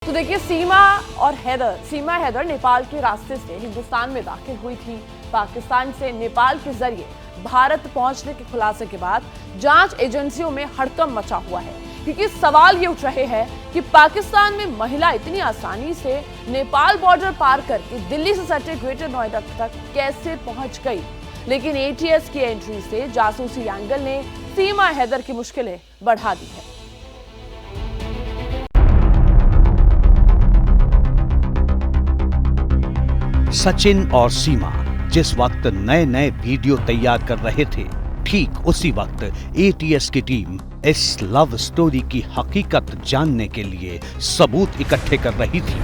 तो देखिए, सीमा हैदर नेपाल के रास्ते से हिंदुस्तान में दाखिल हुई थी। पाकिस्तान से नेपाल के जरिए भारत पहुंचने के खुलासे के बाद जांच एजेंसियों में हड़कंप मचा हुआ है, क्योंकि सवाल ये उठ रहे हैं कि पाकिस्तान में महिला इतनी आसानी से नेपाल बॉर्डर पार करके दिल्ली से सटे ग्रेटर नोएडा तक कैसे पहुंच गई। लेकिन एटीएस की एंट्री से जासूसी एंगल ने सीमा हैदर की मुश्किलें बढ़ा दी है। सचिन और सीमा जिस वक्त नए नए वीडियो तैयार कर रहे थे, ठीक उसी वक्त एटीएस की टीम इस लव स्टोरी की हकीकत जानने के लिए सबूत इकट्ठे कर रही थी।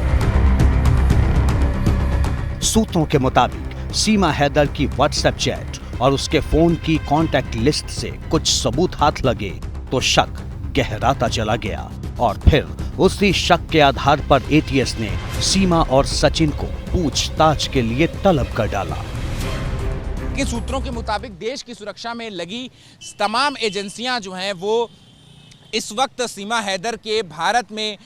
सूत्रों के मुताबिक सीमा हैदर की व्हाट्सएप चैट और उसके फोन की कॉन्टैक्ट लिस्ट से कुछ सबूत हाथ लगे तो शक गहराता चला गया और फिर उसी शक के आधार पर एटीएस ने सीमा और सचिन को पूछताछ के लिए तलब कर डाला। के सूत्रों के मुताबिक देश की सुरक्षा में लगी तमाम एजेंसियां जो हैं वो इस वक्त सीमा हैदर के भारत में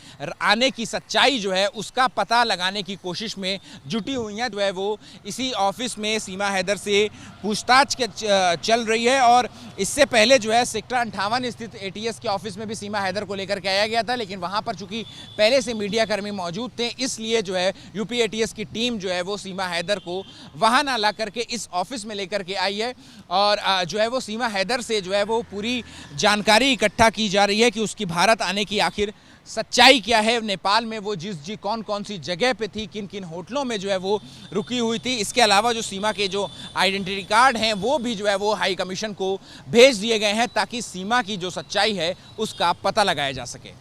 आने की सच्चाई जो है उसका पता लगाने की कोशिश में जुटी हुई हैं। जो है वो इसी ऑफिस में सीमा हैदर से पूछताछ चल रही है और इससे पहले जो है सेक्टर 58 स्थित एटीएस के ऑफिस में भी सीमा हैदर को लेकर के आया गया था, लेकिन वहां पर चूंकि पहले से मीडिया कर्मी मौजूद थे, इसलिए जो है यूपी एटीएस की टीम जो है वो सीमा हैदर को वहां ना ला करके इस ऑफिस में लेकर के आई है और जो है वो सीमा हैदर से जो है वो पूरी जानकारी इकट्ठा की जा रही है कि उसकी भारत आने की आखिर सच्चाई क्या है। नेपाल में वो कौन कौन सी जगह पे थी, किन किन होटलों में जो है वो रुकी हुई थी। इसके अलावा जो सीमा के जो आइडेंटिटी कार्ड हैं वो भी जो है वो हाई कमीशन को भेज दिए गए हैं ताकि सीमा की जो सच्चाई है उसका पता लगाया जा सके।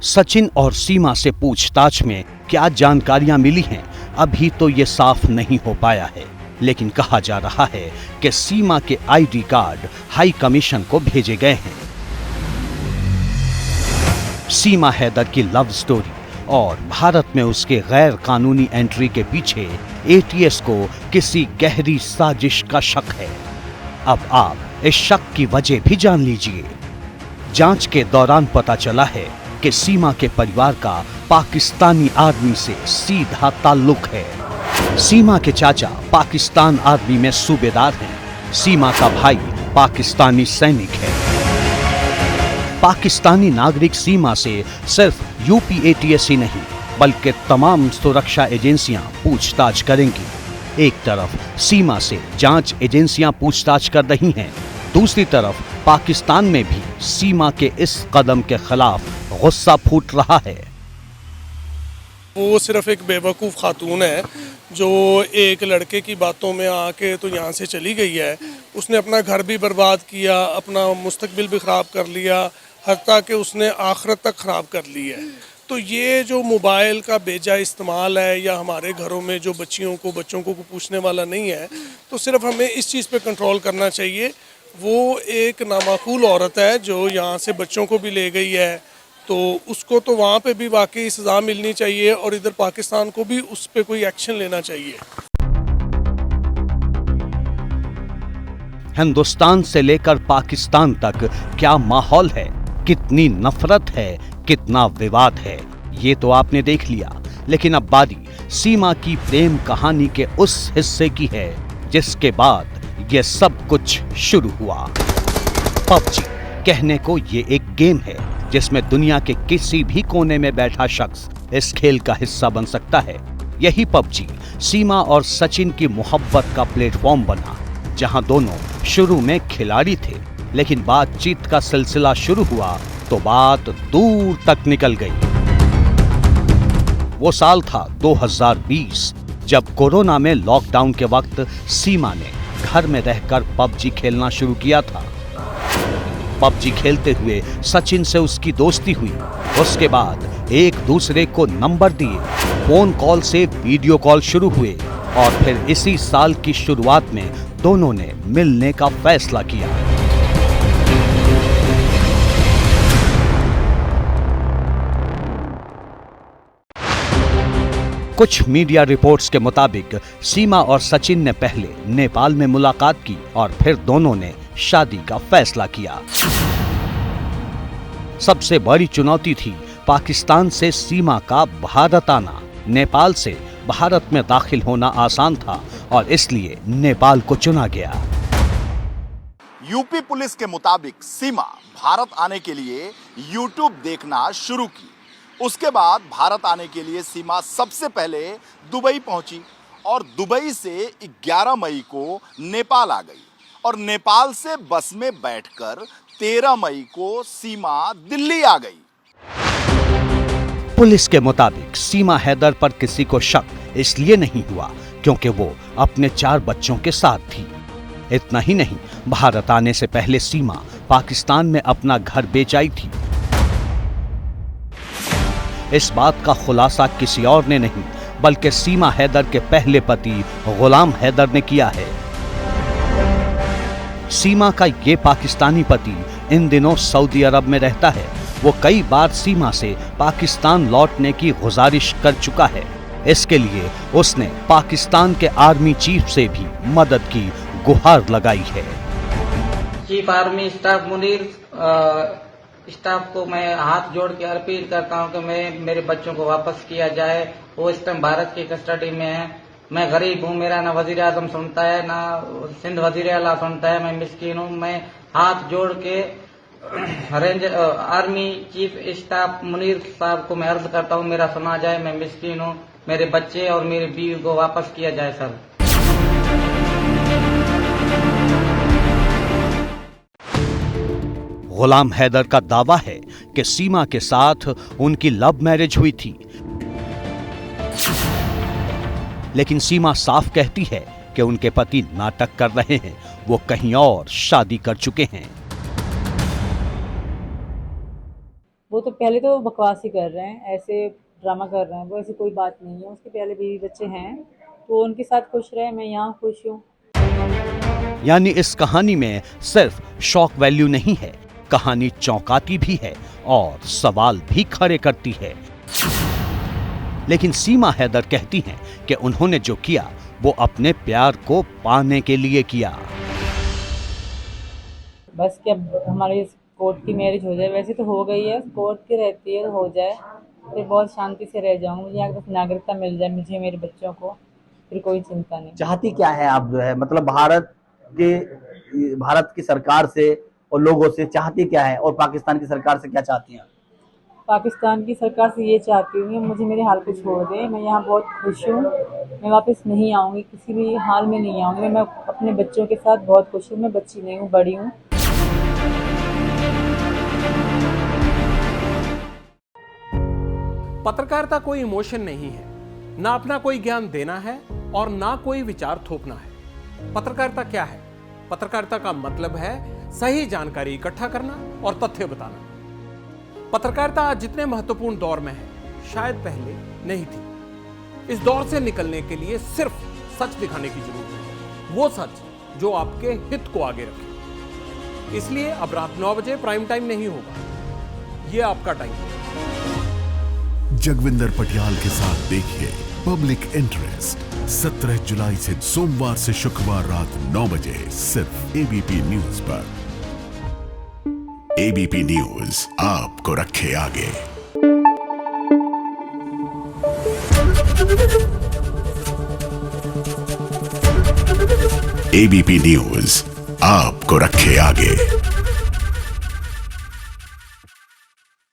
सचिन और सीमा से पूछताछ में क्या जानकारियां मिली हैं, अभी तो ये साफ नहीं हो पाया है, लेकिन कहा जा रहा है कि सीमा के आईडी कार्ड हाई कमीशन को भेजे गए हैं। सीमा हैदर की लव स्टोरी और भारत में उसके गैर कानूनी एंट्री के पीछे एटीएस को किसी गहरी साजिश का शक है। अब आप इस शक की वजह भी जान लीजिए। जांच के दौरान पता चला है कि सीमा के परिवार का पाकिस्तानी आर्मी से सीधा ताल्लुक है। सीमा के चाचा पाकिस्तान आर्मी में सूबेदार हैं। सीमा का भाई पाकिस्तानी सैनिक है। पाकिस्तानी नागरिक सीमा से सिर्फ यूपी एटीएस ही नहीं बल्कि तमाम सुरक्षा एजेंसियां पूछताछ करेंगी। एक तरफ सीमा से जांच एजेंसियां पूछताछ कर रही हैं, दूसरी तरफ पाकिस्तान में भी सीमा के इस कदम के खिलाफ गुस्सा फूट रहा है। वो सिर्फ एक बेवकूफ़ खातून है जो एक लड़के की बातों में आके तो यहाँ से चली गई है। उसने अपना घर भी बर्बाद किया, अपना मुस्तकबिल भी ख़राब कर लिया, हत्ता कि उसने आखिरत तक ख़राब कर ली है। तो ये जो मोबाइल का बेजा इस्तेमाल है या हमारे घरों में जो बच्चों को पूछने वाला नहीं है, तो सिर्फ हमें इस चीज़ पे कंट्रोल करना चाहिए। वो एक नामाकूल औरत है जो यहाँ से बच्चों को भी ले गई है, तो उसको तो वहाँ पे भी वाकई सज़ा मिलनी चाहिए और इधर पाकिस्तान को भी उस पे कोई एक्शन लेना चाहिए। हिंदुस्तान से लेकर पाकिस्तान तक क्या माहौल है, कितनी नफरत है, कितना विवाद है, ये तो आपने देख लिया। लेकिन अब बारी सीमा की प्रेम कहानी के उस हिस्से की है जिसके बाद ये सब कुछ शुरू हुआ। पबजी कहने को ये एक गेम है जिसमें दुनिया के किसी भी कोने में बैठा शख्स इस खेल का हिस्सा बन सकता है। यही पबजी सीमा और सचिन की मोहब्बत का प्लेटफॉर्म बना, जहां दोनों शुरू में खिलाड़ी थे, लेकिन बातचीत का सिलसिला शुरू हुआ तो बात दूर तक निकल गई। वो साल था 2020, जब कोरोना में लॉकडाउन के वक्त सीमा ने घर में रहकर पबजी खेलना शुरू किया था। पबजी खेलते हुए सचिन से उसकी दोस्ती हुई। उसके बाद एक दूसरे को नंबर दिए, फोन कॉल से वीडियो कॉल शुरू हुए और फिर इसी साल की शुरुआत में दोनों ने मिलने का फैसला किया। कुछ मीडिया रिपोर्ट्स के मुताबिक सीमा और सचिन ने पहले नेपाल में मुलाकात की और फिर दोनों ने शादी का फैसला किया। सबसे बड़ी चुनौती थी पाकिस्तान से सीमा का भारत आना। नेपाल से भारत में दाखिल होना आसान था और इसलिए नेपाल को चुना गया। यूपी पुलिस के मुताबिक सीमा भारत आने के लिए यूट्यूब देखना शुरू की। उसके बाद भारत आने के लिए सीमा सबसे पहले दुबई पहुंची और दुबई से 11 मई को नेपाल आ गई और नेपाल से बस में बैठकर 13 मई को सीमा दिल्ली आ गई। पुलिस के मुताबिक सीमा हैदर पर किसी को शक इसलिए नहीं हुआ क्योंकि वो अपने 4 बच्चों के साथ थी। इतना ही नहीं, भारत आने से पहले सीमा पाकिस्तान में अपना घर बेच आई थी। इस बात का खुलासा किसी और ने नहीं बल्कि सीमा हैदर के पहले पति गुलाम हैदर ने किया है। सीमा का ये पाकिस्तानी पति इन दिनों सऊदी अरब में रहता है। वो कई बार सीमा से पाकिस्तान लौटने की गुजारिश कर चुका है। इसके लिए उसने पाकिस्तान के आर्मी चीफ से भी मदद की गुहार लगाई है। Chief army staff Munir staff को मैं हाथ जोड़ के अपील करता हूं कि मेरे बच्चों को वापस किया जाए। वो इस टाइम भारत की कस्टडी में है। मैं गरीब हूं, मेरा ना वजीर आजम सुनता है ना सिंध वजीर आला सुनता है। मैं मिस्कीन हूं। मैं हाथ जोड़ के आर्मी चीफ स्टाफ मुनीर साहब को मैं अर्ज करता हूं मेरा सुना जाए। मैं मिस्कीन हूं, मेरे बच्चे और मेरी बीवी को वापस किया जाए सर। गुलाम हैदर का दावा है कि सीमा के साथ उनकी लव मैरिज हुई थी, लेकिन सीमा साफ कहती है कि उनके पति नाटक कर रहे हैं। वो कहीं और शादी कर चुके हैं। वो तो पहले तो बकवास ही कर रहे हैं, ऐसे ड्रामा कर रहे हैं। वो ऐसी कोई बात नहीं है। उसके पहले बीवी बच्चे हैं तो उनके साथ खुश रहे। मैं यहाँ खुश हूँ। यानी इस कहानी में सिर्फ शॉक वैल्यू नहीं है, कहानी चौंकाती भी है और सवाल भी खड़े करती है। लेकिन सीमा हैदर कहती हैं कि उन्होंने जो किया वो अपने प्यार को पाने के लिए किया। बस कि अब हमारी कोर्ट की मैरिज हो जाए। वैसे तो हो गई है, कोर्ट की रहती है, हो जाए फिर बहुत शांति से रह जाऊंगी। मुझे यहाँ बस नागरिकता मिल जाए, मुझे मेरे बच्चों को, फिर कोई चिंता नहीं। चाहती क्या है आप जो है, मतलब भारत की सरकार से और लोगों से चाहती क्या है और पाकिस्तान की सरकार से क्या चाहती हैं? पाकिस्तान की सरकार से ये चाहती हूँ मुझे मेरे हाल पे छोड़ दे। मैं यहाँ बहुत खुश हूँ। मैं वापस नहीं आऊँगी, किसी भी हाल में नहीं आऊँगी। मैं अपने बच्चों के साथ बहुत खुश हूँ। मैं बच्ची नहीं हूँ, बड़ी हूँ। पत्रकारिता कोई इमोशन नहीं है, ना अपना कोई ज्ञान देना है और ना कोई विचार थोपना है। पत्रकारिता क्या है? पत्रकारिता का मतलब है सही जानकारी इकट्ठा करना और तथ्य बताना। पत्रकारिता आज जितने महत्वपूर्ण दौर में है, शायद पहले नहीं थी। इस दौर से निकलने के लिए सिर्फ सच दिखाने की जरूरत है, वो सच जो आपके हित को आगे रखे। इसलिए अब रात 9 बजे प्राइम टाइम नहीं होगा, ये आपका टाइम है। जगविंदर पटियाल के साथ देखिए पब्लिक इंटरेस्ट 17 जुलाई से सोमवार से शुक्रवार रात 9 बजे सिर्फ एबीपी न्यूज पर। एबीपी न्यूज आपको रखे आगे। एबीपी न्यूज आपको रखे आगे।